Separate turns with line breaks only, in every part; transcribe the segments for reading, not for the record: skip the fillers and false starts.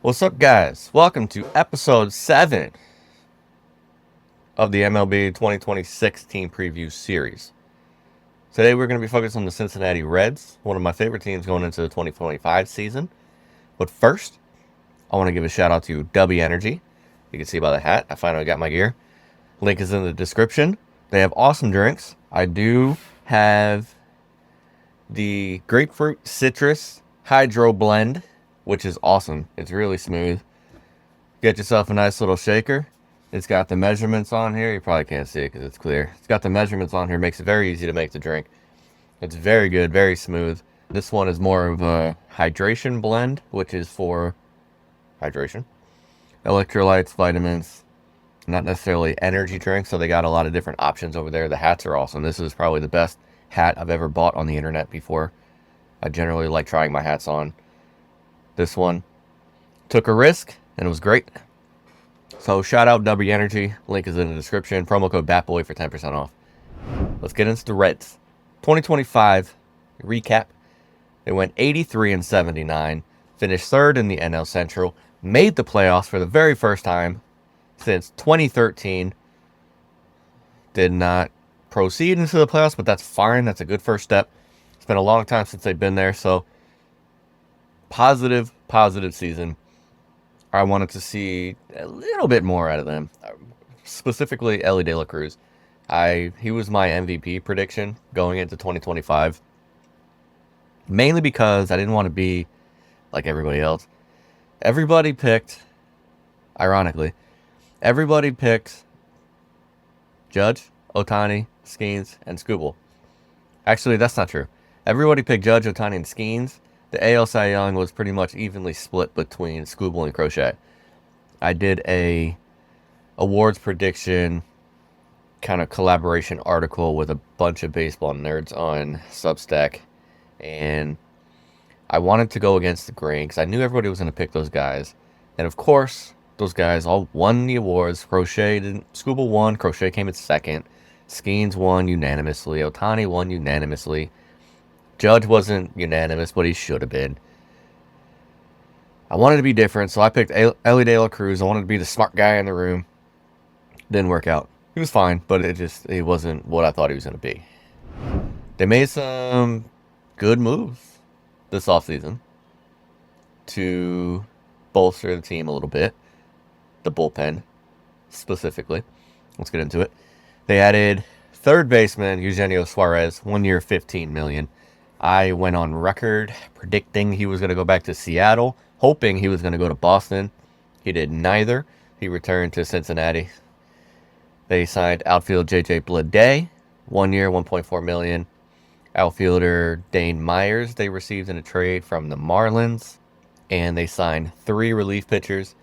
What's up, guys? Welcome to episode 7 of the MLB 2026 team preview series. Today, we're going to be focused on the Cincinnati Reds, one of my favorite teams going into the 2025 season. But first, I want to give a shout out to Dubby Energy. You can see by the hat, I finally got my gear. Link is in the description. They have awesome drinks. I do have the grapefruit citrus hydro blend, which is awesome. It's really smooth. Get yourself a nice little shaker. It's got the measurements on here. You probably can't see it because it's clear. It's got the measurements on here. Makes it very easy to make the drink. It's very good, very smooth. This one is more of a hydration blend, which is for hydration. Electrolytes, vitamins, not necessarily energy drinks. So they got a lot of different options over there. The hats are awesome. This is probably the best hat I've ever bought on the internet before. I generally like trying my hats on. This one took a risk and it was great. So shout out Dubby Energy. Link is in the description. Promo code BATBOY for 10% off. Let's get into the Reds. 2025 recap. They went 83-79. Finished third in the NL Central. Made the playoffs for the very first time since 2013. Did not proceed into the playoffs, but that's fine. That's a good first step. It's been a long time since they've been there, so positive season. I wanted to see a little bit more out of them, specifically Elly Cruz. He was my MVP prediction going into 2025, mainly because I didn't want to be like everybody else. Ironically, everybody picked Judge, Ohtani, Skeens, and Skubal. Actually, that's not true. Everybody picked Judge, Ohtani, and Skeens. The AL Cy Young was pretty much evenly split between Skubal and Crochet. I did a awards prediction kind of collaboration article with a bunch of baseball nerds on Substack, and I wanted to go against the grain because I knew everybody was going to pick those guys. And of course, those guys all won the awards. Skubal won. Crochet came in second. Skeens won unanimously. Ohtani won unanimously. Judge wasn't unanimous, but he should have been. I wanted to be different, so I picked Elly Cruz. I wanted to be the smart guy in the room. Didn't work out. He was fine, but it wasn't what I thought he was going to be. They made some good moves this offseason to bolster the team a little bit. The bullpen, specifically. Let's get into it. They added third baseman Eugenio Suarez, 1 year, $15 million. I went on record predicting he was going to go back to Seattle, hoping he was going to go to Boston. He did neither. He returned to Cincinnati. They signed outfield J.J. Bleday, 1 year, $1.4 million. Outfielder Dane Myers they received in a trade from the Marlins. And they signed 3 relief pitchers.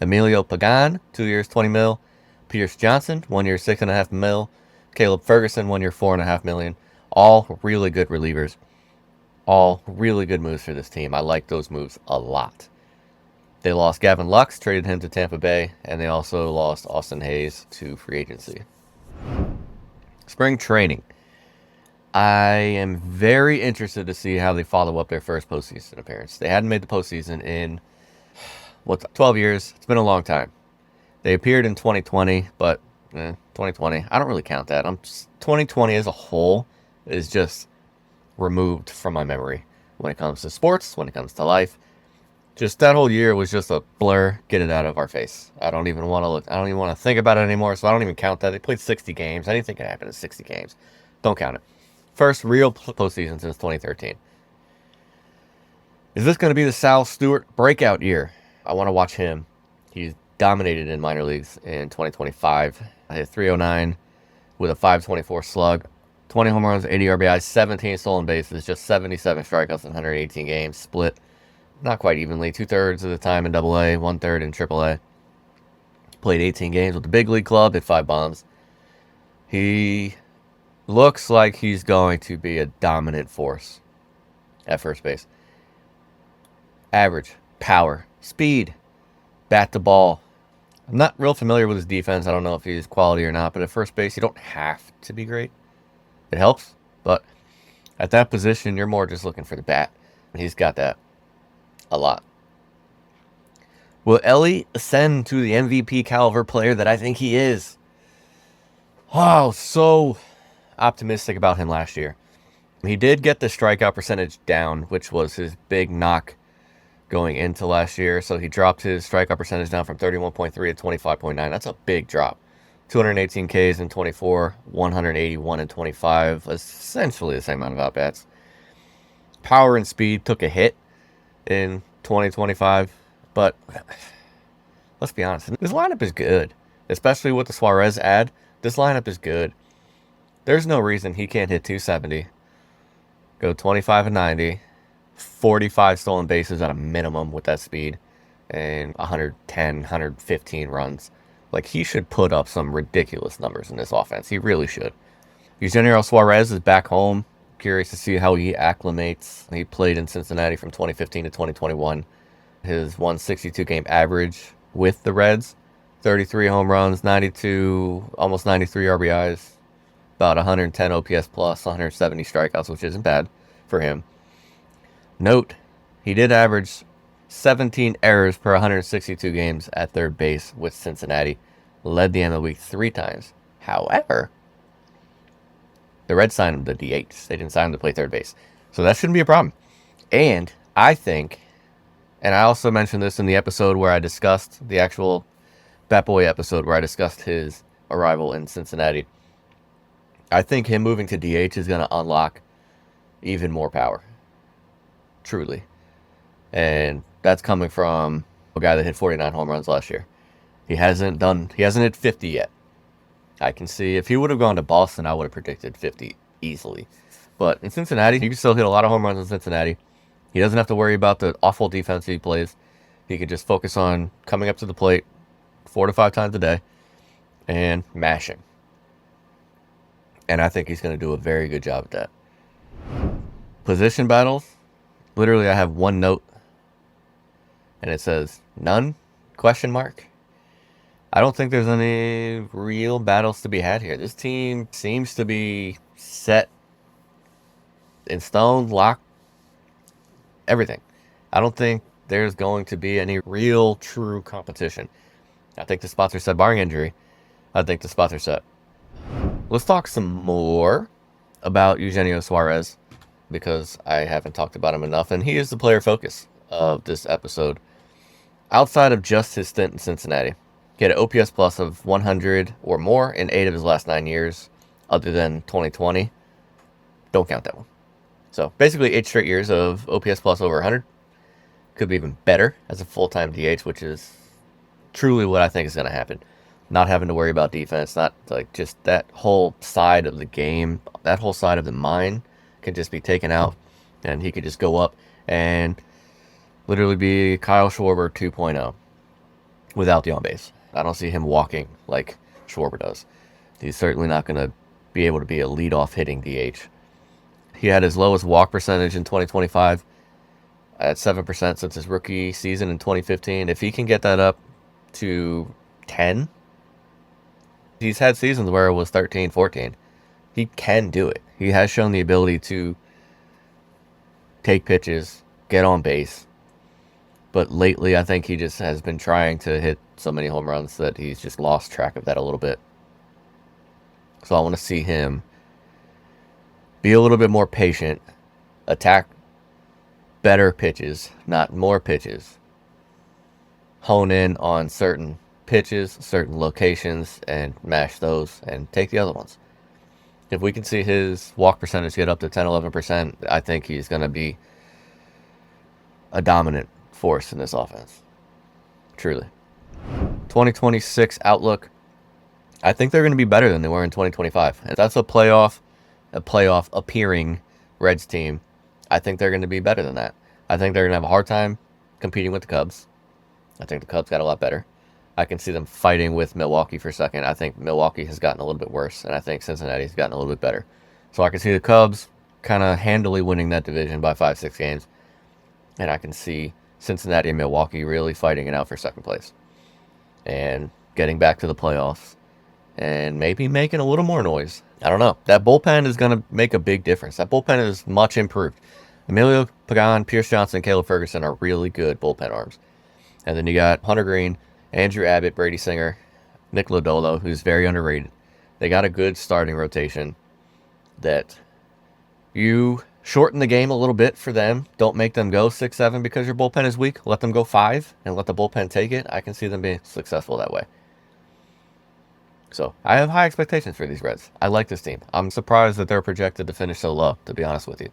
Emilio Pagan, 2 years, $20 million. Pierce Johnson, 1 year, $6.5 million. Caleb Ferguson, 1 year, $4.5 million. All really good relievers. All really good moves for this team. I like those moves a lot. They lost Gavin Lux, traded him to Tampa Bay, and they also lost Austin Hayes to free agency. Spring training. I am very interested to see how they follow up their first postseason appearance. They hadn't made the postseason in 12 years. It's been a long time. They appeared in 2020, but 2020, I don't really count that. 2020 as a whole is just removed from my memory when it comes to sports, when it comes to life. Just that whole year was just a blur. Get it out of our face. I don't even want to think about it anymore, so I don't even count that. They played 60 games. Anything can happen in 60 games. Don't count it. First real postseason since 2013. Is this going to be the Stewart breakout year? I want to watch him. He's dominated in minor leagues in 2025. I hit 309 with a 524 slug. 20 home runs, 80 RBIs, 17 stolen bases, just 77 strikeouts in 118 games. Split not quite evenly. 2/3 of the time in AA, 1/3 in AAA. Played 18 games with the big league club, hit 5 bombs. He looks like he's going to be a dominant force at first base. Average, power, speed, bat to ball. I'm not real familiar with his defense. I don't know if he's quality or not, but at first base, you don't have to be great. It helps, but at that position, you're more just looking for the bat. And he's got that a lot. Will Elly ascend to the MVP caliber player that I think he is? Oh, so optimistic about him last year. He did get the strikeout percentage down, which was his big knock going into last year. So he dropped his strikeout percentage down from 31.3 to 25.9. That's a big drop. 218 Ks in 24, 181 in 25. Essentially the same amount of at-bats. Power and speed took a hit in 2025. But let's be honest, this lineup is good. Especially with the Suarez ad, this lineup is good. There's no reason he can't hit 270, go 25 and 90, 45 stolen bases at a minimum with that speed, and 110, 115 runs. Like, he should put up some ridiculous numbers in this offense. He really should. Eugenio Suarez is back home. Curious to see how he acclimates. He played in Cincinnati from 2015 to 2021. His 162 game average with the Reds, 33 home runs, 92, almost 93 RBIs, about 110 OPS plus, 170 strikeouts, which isn't bad for him. Note, he did average 17 errors per 162 games at third base with Cincinnati. Led the MLB 3 times. However, the Reds signed him to DH. They didn't sign him to play third base. So that shouldn't be a problem. And I think, and I also mentioned this in the episode where I discussed, the actual Bat Boy episode where I discussed his arrival in Cincinnati. I think him moving to DH is going to unlock even more power. Truly. And that's coming from a guy that hit 49 home runs last year. He hasn't hit 50 yet. I can see if he would have gone to Boston, I would have predicted 50 easily. But in Cincinnati, he can still hit a lot of home runs in Cincinnati. He doesn't have to worry about the awful defense he plays. He can just focus on coming up to the plate 4 to 5 times a day and mashing. And I think he's going to do a very good job at that. Position battles. Literally, I have one note. And it says, none? Question mark. I don't think there's any real battles to be had here. This team seems to be set in stone, locked, everything. I don't think there's going to be any real, true competition. I think the spots are set, barring injury. I think the spots are set. Let's talk some more about Eugenio Suarez, because I haven't talked about him enough, and he is the player focus of this episode. Outside of just his stint in Cincinnati, he had an OPS plus of 100 or more in 8 of his last 9 years, other than 2020. Don't count that one. So basically 8 straight years of OPS plus over 100. Could be even better as a full-time DH, which is truly what I think is going to happen. Not having to worry about defense, not like just that whole side of the game, that whole side of the mind can just be taken out, and he could just go up and literally be Kyle Schwarber 2.0 without the on base. I don't see him walking like Schwarber does. He's certainly not going to be able to be a leadoff hitting DH. He had his lowest walk percentage in 2025 at 7% since his rookie season in 2015. If he can get that up to 10, he's had seasons where it was 13, 14. He can do it. He has shown the ability to take pitches, get on base. But lately, I think he just has been trying to hit so many home runs that he's just lost track of that a little bit. So I want to see him be a little bit more patient, attack better pitches, not more pitches. Hone in on certain pitches, certain locations, and mash those and take the other ones. If we can see his walk percentage get up to 10, 11%, I think he's going to be a dominant force in this offense. Truly. 2026 outlook. I think they're going to be better than they were in 2025. And that's a playoff appearing Reds team. I think they're going to be better than that. I think they're going to have a hard time competing with the Cubs. I think the Cubs got a lot better. I can see them fighting with Milwaukee for a second. I think Milwaukee has gotten a little bit worse, and I think Cincinnati has gotten a little bit better. So I can see the Cubs kind of handily winning that division by 5-6 games. And I can see Cincinnati and Milwaukee really fighting it out for second place. And getting back to the playoffs. And maybe making a little more noise. I don't know. That bullpen is going to make a big difference. That bullpen is much improved. Emilio Pagan, Pierce Johnson, Caleb Ferguson are really good bullpen arms. And then you got Hunter Green, Andrew Abbott, Brady Singer, Nick Lodolo, who's very underrated. They got a good starting rotation that you shorten the game a little bit for them. Don't make them go 6-7 because your bullpen is weak. Let them go 5 and let the bullpen take it. I can see them being successful that way. So I have high expectations for these Reds. I like this team. I'm surprised that they're projected to finish so low, to be honest with you.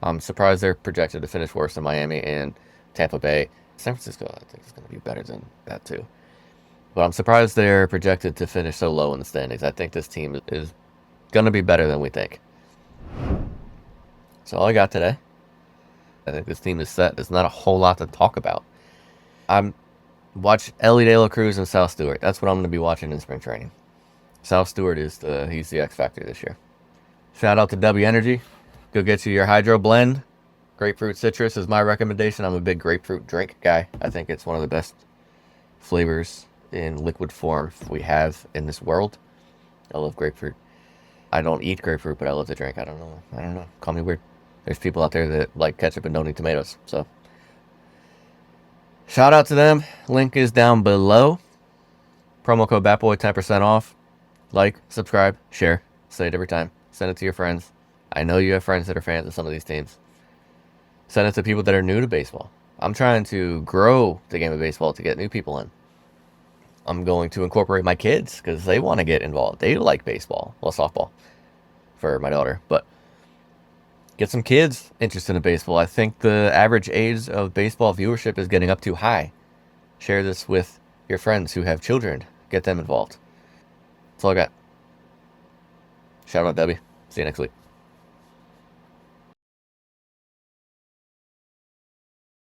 I'm surprised they're projected to finish worse than Miami and Tampa Bay. San Francisco, I think, is going to be better than that too. But I'm surprised they're projected to finish so low in the standings. I think this team is going to be better than we think. That's all I got today. I think this team is set. There's not a whole lot to talk about. Watch Elly, Cruz, and South Stewart. That's what I'm going to be watching in spring training. South Stewart he's the X factor this year. Shout out to Dubby Energy. Go get you your hydro blend. Grapefruit citrus is my recommendation. I'm a big grapefruit drink guy. I think it's one of the best flavors in liquid form we have in this world. I love grapefruit. I don't eat grapefruit, but I love to drink. I don't know. Call me weird. There's people out there that like ketchup and don't eat tomatoes. So shout out to them. Link is down below. Promo code BATBOY, 10% off. Like, subscribe, share. Say it every time. Send it to your friends. I know you have friends that are fans of some of these teams. Send it to people that are new to baseball. I'm trying to grow the game of baseball to get new people in. I'm going to incorporate my kids because they want to get involved. They like baseball. Well, softball for my daughter. But get some kids interested in baseball. I think the average age of baseball viewership is getting up too high. Share this with your friends who have children. Get them involved. That's all I got. Shout out, Dubby. See you next week.